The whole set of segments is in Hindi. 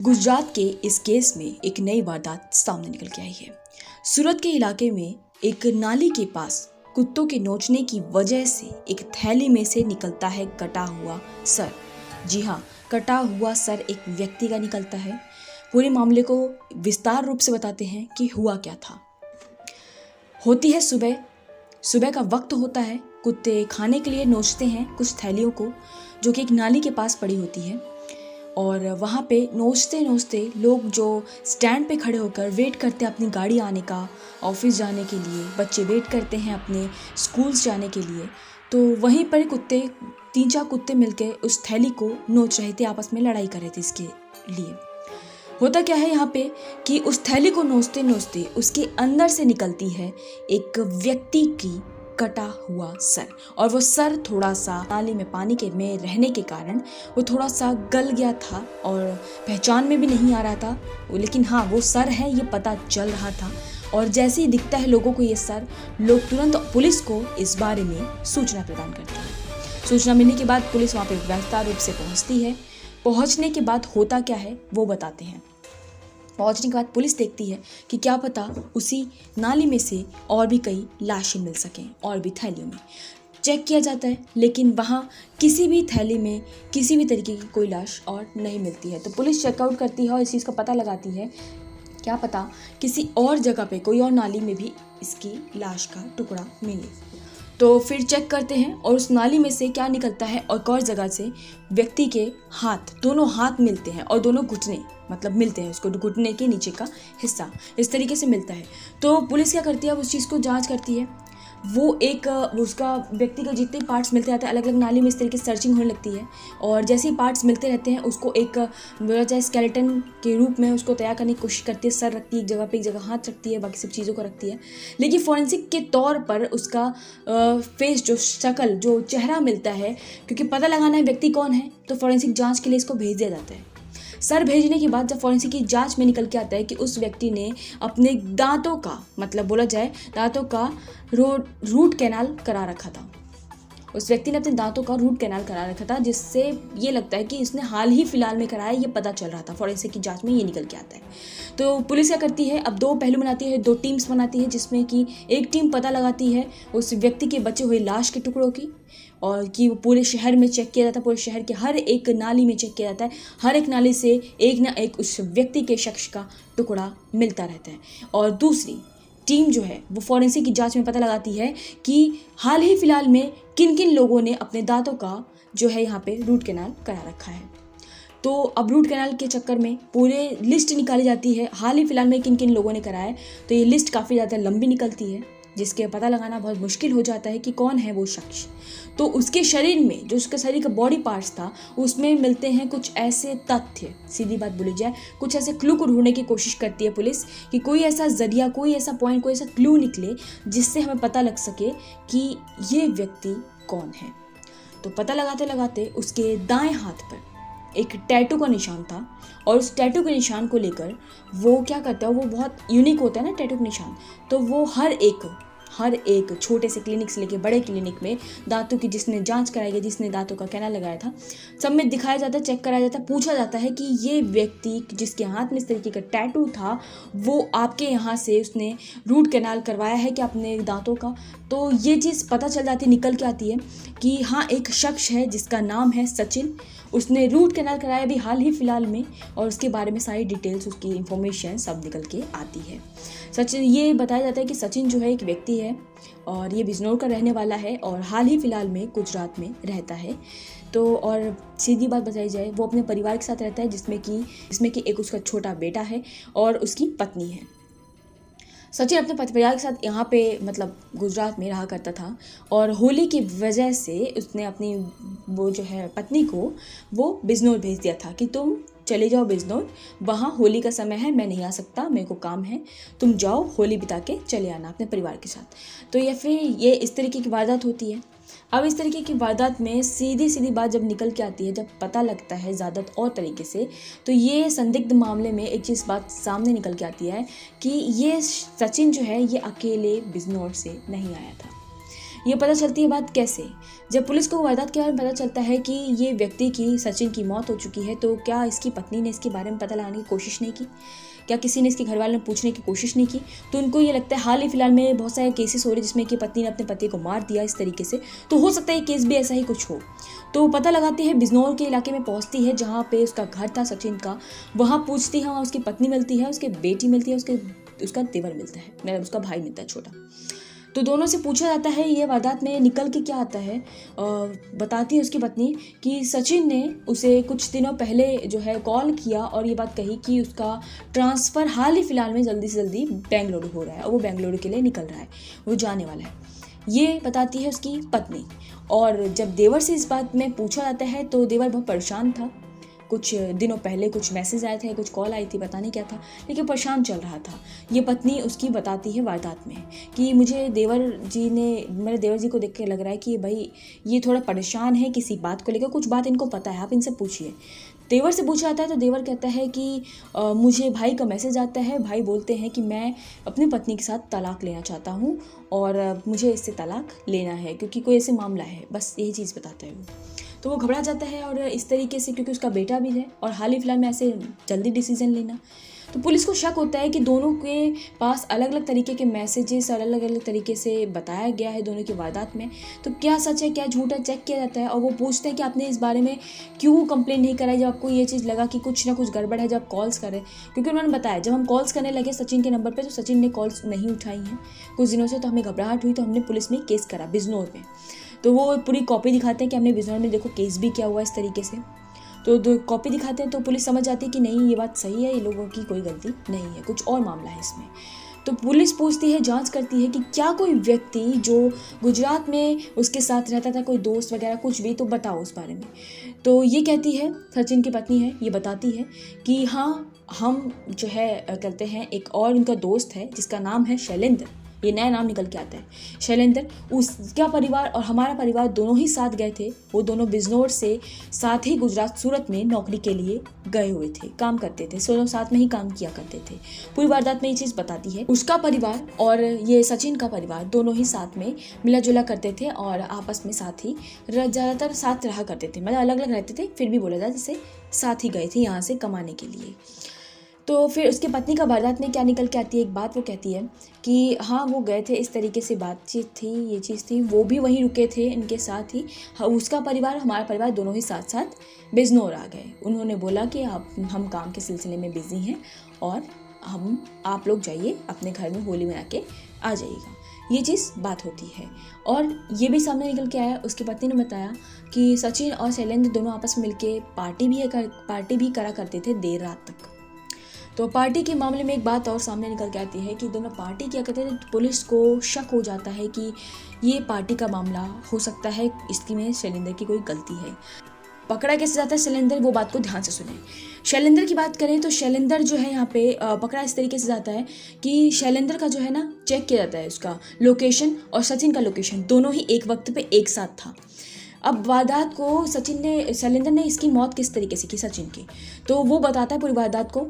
गुजरात के इस केस में एक नई वारदात सामने निकल के आई है। सूरत के इलाके में एक नाली के पास कुत्तों के नोचने की वजह से एक थैली में से निकलता है कटा हुआ सर। जी हाँ, कटा हुआ सर एक व्यक्ति का निकलता है। पूरे मामले को विस्तार रूप से बताते हैं कि हुआ क्या था। होती है सुबह का वक्त होता है। कुत्ते खाने के लिए नोचते हैं कुछ थैलियों को, जो कि एक नाली के पास पड़ी होती है। और वहाँ पे नोचते नोचते लोग जो स्टैंड पे खड़े होकर वेट करते हैं अपनी गाड़ी आने का, ऑफिस जाने के लिए, बच्चे वेट करते हैं अपने स्कूल्स जाने के लिए, तो वहीं पर कुत्ते 3-4 कुत्ते मिलके उस थैली को नोच रहे थे, आपस में लड़ाई कर रहे थे इसके लिए। होता क्या है यहाँ पे कि उस थैली को नोचते नोचते उसके अंदर से निकलती है एक व्यक्ति की कटा हुआ सर। और वो सर थोड़ा सा नाली में पानी के में रहने के कारण वो थोड़ा सा गल गया था और पहचान में भी नहीं आ रहा था, लेकिन हाँ वो सर है ये पता चल रहा था। और जैसे ही दिखता है लोगों को ये सर, लोग तुरंत पुलिस को इस बारे में सूचना प्रदान करते हैं। सूचना मिलने के बाद पुलिस वहाँ पे विस्तार रूप से पहुँचती है। पहुँचने के बाद होता क्या है वो बताते हैं। पहुंचने के बाद पुलिस देखती है कि क्या पता उसी नाली में से और भी कई लाशें मिल सकें, और भी थैलियों में चेक किया जाता है, लेकिन वहाँ किसी भी थैली में किसी भी तरीके की कोई लाश और नहीं मिलती है। तो पुलिस चेकआउट करती है और इस चीज़ का पता लगाती है क्या पता किसी और जगह पे कोई और नाली में भी इसकी लाश का टुकड़ा मिले। तो फिर चेक करते हैं और उस नाली में से क्या निकलता है, और और जगह से व्यक्ति के हाथ, दोनों हाथ मिलते हैं और दोनों घुटने मतलब मिलते हैं, उसको घुटने के नीचे का हिस्सा इस तरीके से मिलता है। तो पुलिस क्या करती है, उस चीज़ को जांच करती है। वो उसका व्यक्ति का जितने पार्ट्स मिलते रहते हैं अलग अलग नाली में इस तरीके से सर्चिंग होने लगती है, और जैसे ही पार्ट्स मिलते रहते हैं उसको एक बोला जाए स्केलेटन के रूप में उसको तैयार करने की कोशिश करती है। सर रखती है एक जगह पे, एक जगह हाथ रखती है, बाकी सब चीज़ों को रखती है। लेकिन फॉरेंसिक के तौर पर उसका फेस, जो शक्ल, जो चेहरा मिलता है, क्योंकि पता लगाना है व्यक्ति कौन है, तो फॉरेंसिक जाँच के लिए इसको भेज दिया जाता है। सर भेजने के बाद जब फॉरेंसिक की जांच में निकल के आता है कि उस व्यक्ति ने अपने दांतों का, मतलब बोला जाए दांतों का रूट कैनाल करा रखा था। उस व्यक्ति ने अपने दांतों का रूट कैनाल करा रखा था, जिससे ये लगता है कि इसने हाल ही फिलहाल में कराया, ये पता चल रहा था। फॉरेंसिक की जांच में ये निकल के आता है। तो पुलिस क्या करती है, अब 2 पहलू बनाती है, 2 टीम्स बनाती है, जिसमें कि एक टीम पता लगाती है उस व्यक्ति के बचे हुए लाश के टुकड़ों की, और कि वो पूरे शहर में चेक किया जाता है, पूरे शहर के हर एक नाली में चेक किया जाता है। हर एक नाली से एक ना एक उस व्यक्ति के शख्स का टुकड़ा मिलता रहता है। और दूसरी टीम जो है वो फॉरेंसिक की जांच में पता लगाती है कि हाल ही फिलहाल में किन किन लोगों ने अपने दांतों का जो है यहाँ पे रूट कैनाल करा रखा है। तो अब रूट कैनाल के चक्कर में पूरे लिस्ट निकाली जाती है, हाल ही फिलहाल में किन किन लोगों ने कराया है। तो ये लिस्ट काफ़ी ज़्यादा लंबी निकलती है, जिसके पता लगाना बहुत मुश्किल हो जाता है कि कौन है वो शख्स। तो उसके शरीर में, जो उसके शरीर का बॉडी पार्ट्स था, उसमें मिलते हैं कुछ ऐसे तथ्य, सीधी बात बोली जाए, कुछ ऐसे क्लू को ढूंढने की कोशिश करती है पुलिस कि कोई ऐसा जरिया, कोई ऐसा पॉइंट, कोई ऐसा क्लू निकले जिससे हमें पता लग सके कि ये व्यक्ति कौन है। तो पता लगाते लगाते उसके दाएं हाथ पर एक टैटू का निशान था, और उस टैटू के निशान को लेकर वो क्या करता है, वो बहुत यूनिक होता है ना टैटू का निशान। तो वो हर एक छोटे से क्लिनिक से लेके बड़े क्लिनिक में दांतों की जिसने जांच कराई गई, जिसने दांतों का कैनाल लगाया था, सब में दिखाया जाता है, चेक कराया जाता है, पूछा जाता है कि ये व्यक्ति जिसके हाथ में इस तरीके का टैटू था, वो आपके यहाँ से उसने रूट कैनाल करवाया है कि अपने दांतों का। तो ये चीज़ पता चल जाती है, निकल के आती है कि हाँ एक शख्स है जिसका नाम है सचिन, उसने रूट कैनाल कराया भी हाल ही फिलहाल में, और उसके बारे में सारी डिटेल्स, उसकी इंफॉर्मेशन सब निकल के आती है। सचिन, ये बताया जाता है कि सचिन जो है एक व्यक्ति है और ये बिजनौर का रहने वाला है, और हाल ही फिलहाल में गुजरात में रहता है। तो और सीधी बात बताई जाए, वो अपने परिवार के साथ रहता है, जिसमें कि एक उसका छोटा बेटा है और उसकी पत्नी है। सचिन अपने परिवार के साथ यहाँ पे मतलब गुजरात में रहा करता था, और होली की वजह से उसने अपनी वो जो है पत्नी को वो बिजनौर भेज दिया था कि तुम चले जाओ बिजनौर, वहाँ होली का समय है, मैं नहीं आ सकता, मेरे को काम है, तुम जाओ होली बिता के चले आना अपने परिवार के साथ। तो ये इस तरीके की वारदात होती है। अब इस तरीके की वारदात में सीधी बात जब निकल के आती है, जब पता लगता है ज़्यादा और तरीके से, तो ये संदिग्ध मामले में एक चीज़ बात सामने निकल के आती है कि ये सचिन जो है ये अकेले बिजनौर से नहीं आया था। ये पता चलती है बात कैसे, जब पुलिस को वारदात के बारे में पता चलता है कि ये व्यक्ति की, सचिन की मौत हो चुकी है, तो क्या इसकी पत्नी ने इसके बारे में पता लगाने की कोशिश नहीं की? क्या किसी ने इसके घर वालों ने पूछने की कोशिश नहीं की? तो उनको ये लगता है हाल ही फिलहाल में बहुत सारे केसेस हो रहे जिसमें कि पत्नी ने अपने पति को मार दिया इस तरीके से, तो हो सकता है ये केस भी ऐसा ही कुछ हो। तो पता लगाती है, बिजनौर के इलाके में पहुंचती है जहाँ पे उसका घर था सचिन का। वहाँ पूछती है, वहाँ उसकी पत्नी मिलती है, उसकी बेटी मिलती है, उसका देवर मिलता है, मतलब उसका भाई मिलता है छोटा। तो दोनों से पूछा जाता है ये वारदात में निकल के क्या आता है। बताती है उसकी पत्नी कि सचिन ने उसे कुछ दिनों पहले जो है कॉल किया और ये बात कही कि उसका ट्रांसफ़र हाल ही फ़िलहाल में जल्दी से जल्दी बेंगलुरु हो रहा है और वो बेंगलुरु के लिए निकल रहा है, वो जाने वाला है, ये बताती है उसकी पत्नी। और जब देवर से इस बात में पूछा जाता है तो देवर बहुत परेशान था। कुछ दिनों पहले कुछ मैसेज आए थे, कुछ कॉल आई थी, पता नहीं क्या था, लेकिन परेशान चल रहा था। ये पत्नी उसकी बताती है वारदात में कि मुझे मेरे देवर जी को देख के लग रहा है कि भाई ये थोड़ा परेशान है किसी बात को लेकर, कुछ बात इनको पता है, आप इनसे पूछिए। देवर से पूछा जाता है तो देवर कहता है कि मुझे भाई का मैसेज आता है, भाई बोलते हैं कि मैं अपनी पत्नी के साथ तलाक लेना चाहता हूँ और मुझे इससे तलाक लेना है क्योंकि कोई ऐसे मामला है, बस यही चीज़ बताता है वो। तो वो घबरा जाता है और इस तरीके से, क्योंकि उसका बेटा भी है और हाल ही फिलहाल में ऐसे जल्दी डिसीजन लेना, तो पुलिस को शक होता है कि दोनों के पास अलग अलग तरीके के मैसेजेस अलग अलग तरीके से बताया गया है दोनों की वारदात में। तो क्या सच है क्या झूठ है चेक किया जाता है और वो पूछते हैं कि आपने इस बारे में क्यों कंप्लेंट नहीं कराई जब आपको ये चीज़ लगा कि कुछ ना कुछ गड़बड़ है जब कॉल्स करें, क्योंकि उन्होंने बताया जब हम कॉल्स करने लगे सचिन के नंबर पर तो सचिन ने कॉल्स नहीं उठाई हैं कुछ दिनों से, तो हमें घबराहट हुई तो हमने पुलिस में केस करा बिजनौर में। तो वो पूरी कॉपी दिखाते हैं कि हमने बिजनौर में देखो केस भी किया हुआ इस तरीके से, तो दो कॉपी दिखाते हैं तो पुलिस समझ जाती है कि नहीं ये बात सही है, ये लोगों की कोई गलती नहीं है, कुछ और मामला है इसमें। तो पुलिस पूछती है, जांच करती है कि क्या कोई व्यक्ति जो गुजरात में उसके साथ रहता था, कोई दोस्त वगैरह कुछ भी, तो बताओ उस बारे में। तो ये कहती है, सचिन की पत्नी है, ये बताती है कि हाँ हम जो है कहते हैं एक और उनका दोस्त है जिसका नाम है शैलेंद्र, ये नया नाम निकल के आता है शैलेंद्र, उसका परिवार और हमारा परिवार दोनों ही साथ गए थे, वो दोनों बिजनौर से साथ ही गुजरात सूरत में नौकरी के लिए गए हुए थे, काम करते थे, दोनों साथ में ही काम किया करते थे। पूरी वारदात में ये चीज़ बताती है, उसका परिवार और ये सचिन का परिवार दोनों ही साथ में मिला जुला करते थे और आपस में साथ ही ज़्यादातर साथ रहा करते थे, मतलब अलग अलग रहते थे, फिर भी बोला जाए जैसे साथ ही गए थे यहाँ से कमाने के लिए। तो फिर उसके पत्नी का वारदात में क्या निकल के आती है, एक बात वो कहती है कि हाँ वो गए थे, इस तरीके से बातचीत थी, ये चीज़ थी, वो भी वहीं रुके थे इनके साथ ही, उसका परिवार हमारा परिवार दोनों ही साथ साथ बिजनौर आ गए। उन्होंने बोला कि हम काम के सिलसिले में बिज़ी हैं और आप लोग जाइए अपने घर में होली मना के आ जाइएगा, ये चीज़ बात होती है। और ये भी सामने निकल के आया, उसकी पत्नी ने बताया कि सचिन और शैलेंद्र दोनों आपस में मिलके पार्टी भी करा करते थे देर रात तक। तो पार्टी के मामले में एक बात और सामने निकल के आती है कि दोनों पार्टी क्या करते थे, पुलिस को शक हो जाता है कि ये पार्टी का मामला हो सकता है, इसमें शैलेंद्र की कोई गलती है। पकड़ा कैसे जाता है शैलेंद्र, वो बात को ध्यान से सुने। शैलेंद्र की बात करें तो शैलेंद्र जो है यहाँ पे पकड़ा इस तरीके से जाता है कि शैलेंद्र का जो है ना चेक किया जाता है, उसका लोकेशन और सचिन का लोकेशन दोनों ही एक वक्त पे एक साथ था। अब वारदात को शैलेंद्र ने इसकी मौत किस तरीके से की सचिन की, तो वो बताता है पूरी वारदात को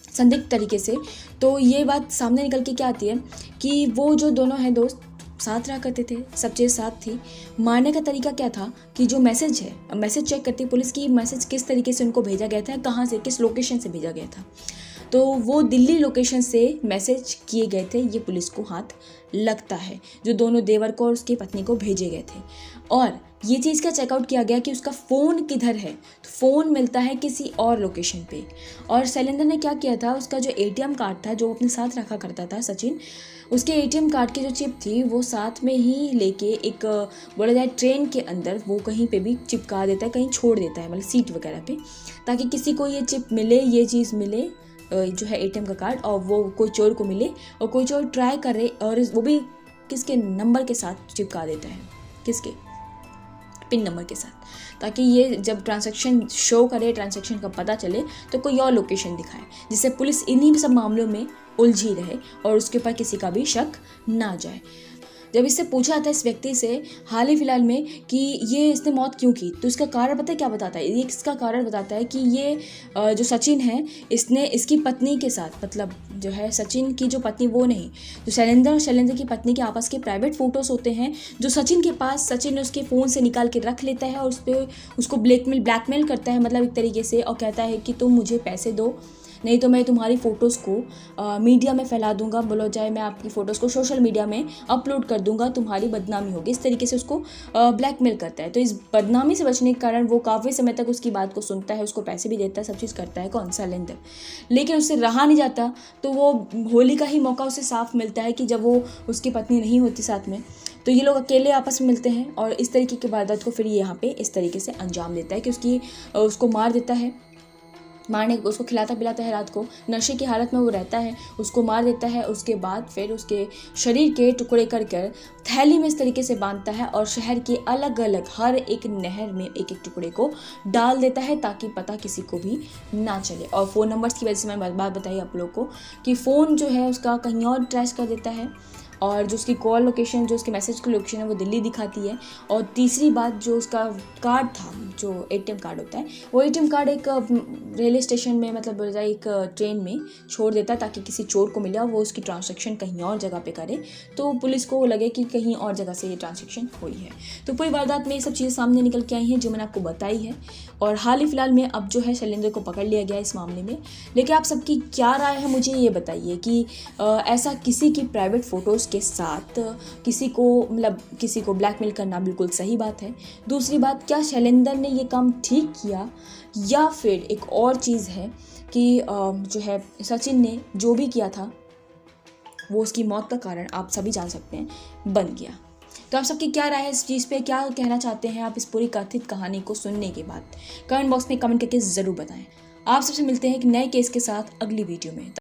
संदिग्ध तरीके से। तो ये बात सामने निकल के क्या आती है कि वो जो दोनों हैं दोस्त साथ रहा करते थे, सब चीज़ साथ थी। मारने का तरीका क्या था कि जो मैसेज है, मैसेज चेक करती पुलिस की, मैसेज किस तरीके से उनको भेजा गया था, कहाँ से, किस लोकेशन से भेजा गया था, तो वो दिल्ली लोकेशन से मैसेज किए गए थे, ये पुलिस को हाथ लगता है, जो दोनों देवर को और उसकी पत्नी को भेजे गए थे। और ये चीज़ का चेकआउट किया गया कि उसका फ़ोन किधर है, तो फ़ोन मिलता है किसी और लोकेशन पे। और शैलेंद्र ने क्या किया था, उसका जो एटीएम कार्ड था जो अपने साथ रखा करता था सचिन, उसके एटीएम कार्ड की जो चिप थी वो साथ में ही लेके एक बोला जाए ट्रेन के अंदर वो कहीं पे भी चिपका देता है, कहीं छोड़ देता है, मतलब सीट वगैरह पे, ताकि किसी को ये चिप मिले, ये चीज़ मिले जो है एटीएम का कार्ड, और वो कोई चोर को मिले और कोई चोर ट्राई करे, और वो भी किसके नंबर के साथ चिपका देता है, किसके पिन नंबर के साथ, ताकि ये जब ट्रांजैक्शन शो करे, ट्रांजैक्शन का पता चले तो कोई और लोकेशन दिखाए, जिससे पुलिस इन्हीं सब मामलों में उलझी रहे और उसके ऊपर किसी का भी शक ना जाए। जब इससे पूछा जाता है इस व्यक्ति से हाल ही फिलहाल में कि ये इसने मौत क्यों की, तो इसका कारण पता है क्या बताता है? ये इसका कारण बताता है कि ये जो सचिन है, इसने इसकी पत्नी के साथ, मतलब जो है सचिन की जो पत्नी वो नहीं, जो शैलेंद्र और शैलेंद्र की पत्नी के आपस के प्राइवेट फ़ोटोज़ होते हैं जो सचिन के पास सचिन उसके फ़ोन से निकाल के रख लेता है और उस पर उसको ब्लैकमेल करता है, मतलब एक तरीके से, और कहता है कि तुम मुझे पैसे दो, नहीं तो मैं तुम्हारी फ़ोटोज़ को मीडिया में फैला दूंगा, बोलो जाए मैं आपकी फ़ोटोज़ को सोशल मीडिया में अपलोड कर दूंगा, तुम्हारी बदनामी होगी। इस तरीके से उसको ब्लैकमेल करता है। तो इस बदनामी से बचने के कारण वो काफ़ी समय तक उसकी बात को सुनता है, उसको पैसे भी देता है, सब चीज़ करता है, कौन सा शैलेंद्र। लेकिन उससे रहा नहीं जाता, तो वो होली का ही मौका उसे साफ मिलता है कि जब वो उसकी पत्नी नहीं होती साथ में, तो ये लोग अकेले आपस में मिलते हैं और इस तरीके की वारदात को फिर ये यहाँ पे इस तरीके से अंजाम देता है कि उसको मार देता है, उसको खिलाता पिलाता है, रात को नशे की हालत में वो रहता है, उसको मार देता है। उसके बाद फिर उसके शरीर के टुकड़े कर थैली में इस तरीके से बांधता है और शहर के अलग अलग हर एक नहर में एक एक टुकड़े को डाल देता है ताकि पता किसी को भी ना चले। और फ़ोन नंबर्स की वजह से मैं बात बताई आप लोग को कि फ़ोन जो है उसका कहीं और ट्रेस कर देता है और जो उसकी कॉल लोकेशन, जो उसके मैसेज की लोकेशन है वो दिल्ली दिखाती है। और तीसरी बात, जो उसका कार्ड था, जो ATM कार्ड होता है, वो ATM कार्ड एक रेलवे स्टेशन में, मतलब एक ट्रेन में छोड़ देता है ताकि किसी चोर को मिले और वो उसकी ट्रांजैक्शन कहीं और जगह पे करे, तो पुलिस को लगे कि कहीं और जगह से ये ट्रांजैक्शन हुई है। तो पूरी वारदात में ये सब चीज़ें सामने निकल के आई हैं जो मैंने आपको बताई है। और हाल ही फिलहाल में अब जो है शैलेंद्र को पकड़ लिया गया इस मामले में। लेकिन आप सबकी क्या राय है, मुझे ये बताइए कि ऐसा किसी की प्राइवेट फ़ोटोज़ के साथ किसी को ब्लैकमेल करना बिल्कुल सही बात है। दूसरी बात, क्या शैलेंद्र ने ये काम ठीक किया, या फिर एक और चीज़ है कि जो है सचिन ने जो भी किया था वो उसकी मौत का कारण आप सभी जान सकते हैं बन गया। तो आप सबकी क्या राय है इस चीज़ पे, क्या कहना चाहते हैं आप इस पूरी कथित कहानी को सुनने के बाद? कमेंट बॉक्स में कमेंट करके ज़रूर बताएं। आप सबसे मिलते हैं एक नए केस के साथ अगली वीडियो में।